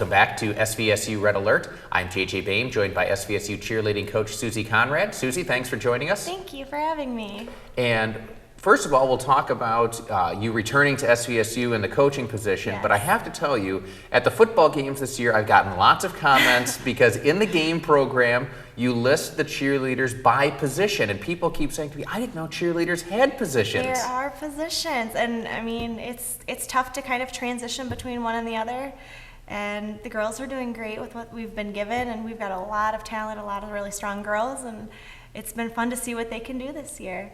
Welcome back to SVSU Red Alert. I'm JJ Bain, joined by SVSU cheerleading coach Susie Conrad. Susie, thanks for joining us. Thank you for having me. And first of all, we'll talk about you returning to SVSU in the coaching position, Yes. but I have to tell you, at the football games this year, I've gotten lots of comments because in the game program, you list the cheerleaders by position, and people keep saying to me, I didn't know cheerleaders had positions. There are positions, and I mean, it's tough to kind of transition between one and the other. And the girls are doing great with what we've been given, and we've got a lot of talent, a lot of really strong girls, and it's been fun to see what they can do this year.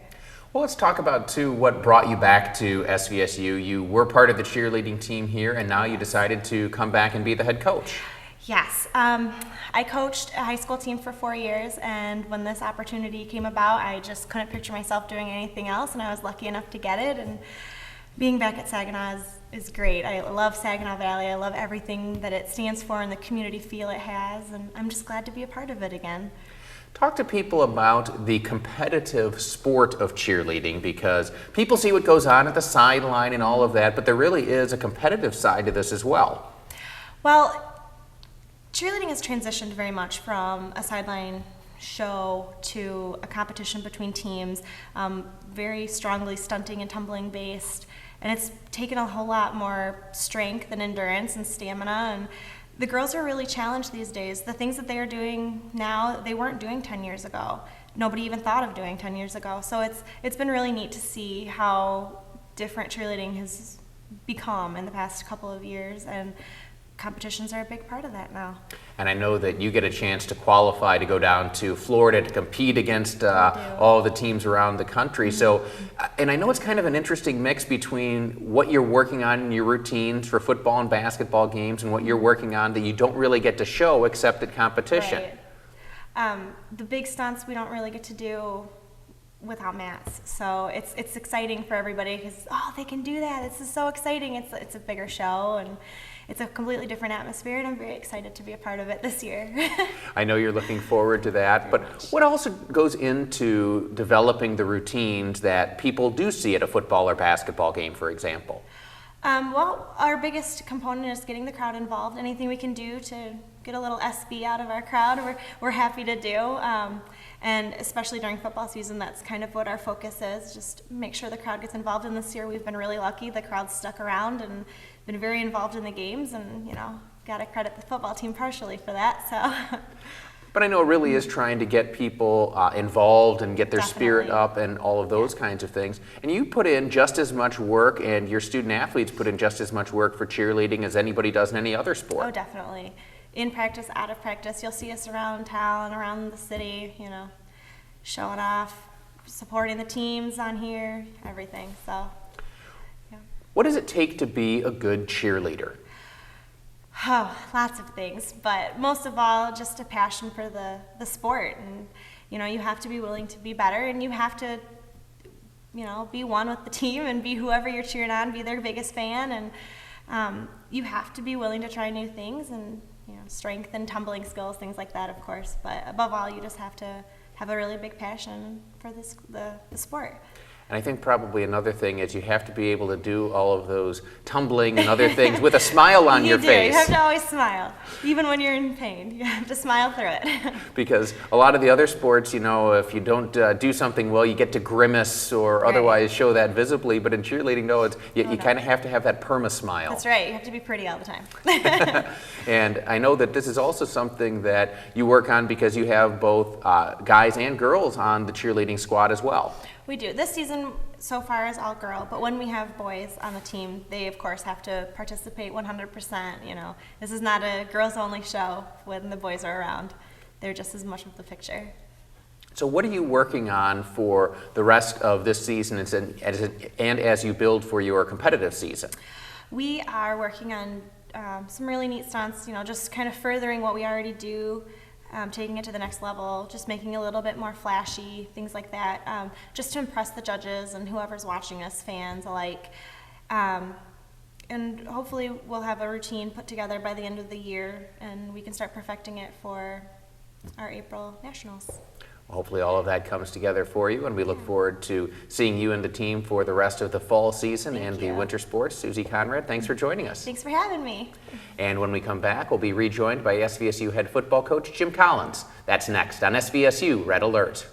Well, let's talk about, too, what brought you back to SVSU. You were part of the cheerleading team here, and now you decided to come back and be the head coach. Yes, I coached a high school team for 4 years, and when this opportunity came about, I just couldn't picture myself doing anything else, and I was lucky enough to get it. And being back at Saginaw is great. I love Saginaw Valley. I love everything that it stands for and the community feel it has, and I'm just glad to be a part of it again. Talk to people about the competitive sport of cheerleading, because people see what goes on at the sideline and all of that, but there really is a competitive side to this as well. Well, cheerleading has transitioned very much from a sideline show to a competition between teams, very strongly stunting and tumbling based, and it's taken a whole lot more strength and endurance and stamina, and the girls are really challenged these days. The things that they are doing now, they weren't doing 10 years ago. Nobody even thought of doing 10 years ago. So it's been really neat to see how different cheerleading has become in the past couple of years, and competitions are a big part of that now. And I know that you get a chance to qualify to go down to Florida to compete against all the teams around the country. So, and I know it's kind of an interesting mix between what you're working on in your routines for football and basketball games and what you're working on that you don't really get to show except at competition. Right. The big stunts we don't really get to do without mats, so it's exciting for everybody because they can do that. This is so exciting. It's a bigger show, and it's a completely different atmosphere, and I'm very excited to be a part of it this year. I know you're looking forward to that, but what also goes into developing the routines that people do see at a football or basketball game, for example? Well, our biggest component is getting the crowd involved. Anything we can do to get a little SB out of our crowd, we're happy to do. And especially during football season, that's kind of what our focus is, just make sure the crowd gets involved. And this year we've been really lucky. The crowd's stuck around and been very involved in the games, and got to credit the football team partially for that. So. But I know it really is trying to get people involved and get their spirit Definitely. up and all of those kinds of things. And you put in just as much work, and your student athletes put in just as much work for cheerleading as anybody does in any other sport. Oh, definitely. In practice, out of practice, you'll see us around town, around the city, showing off, supporting the teams on here, everything. So, yeah. What does it take to be a good cheerleader? Oh, lots of things, but most of all, just a passion for the sport. And, you have to be willing to be better, and you have to, be one with the team and be whoever you're cheering on, be their biggest fan. And you have to be willing to try new things and, strength and tumbling skills, things like that, of course. But above all, you just have to have a really big passion for the sport. And I think probably another thing is you have to be able to do all of those tumbling and other things with a smile on your face. You have to always smile, even when you're in pain. You have to smile through it. Because a lot of the other sports, if you don't do something well, you get to grimace or otherwise show that visibly. But in cheerleading, no, you kind of have to have that perma-smile. That's right. You have to be pretty all the time. And I know that this is also something that you work on because you have both guys and girls on the cheerleading squad as well. We do. This season so far is all girl, but when we have boys on the team, they of course have to participate 100%. This is not a girls only show when the boys are around. They're just as much of the picture. So what are you working on for the rest of this season and as you build for your competitive season? We are working on some really neat stunts, just kind of furthering what we already do. Taking it to the next level, just making it a little bit more flashy, things like that, just to impress the judges and whoever's watching us, fans alike. And hopefully we'll have a routine put together by the end of the year, and we can start perfecting it for our April Nationals. Hopefully all of that comes together for you, and we look forward to seeing you and the team for the rest of the fall season and the winter sports. Susie Conrad, thanks for joining us. Thanks for having me. And when we come back, we'll be rejoined by SVSU head football coach Jim Collins. That's next on SVSU Red Alert.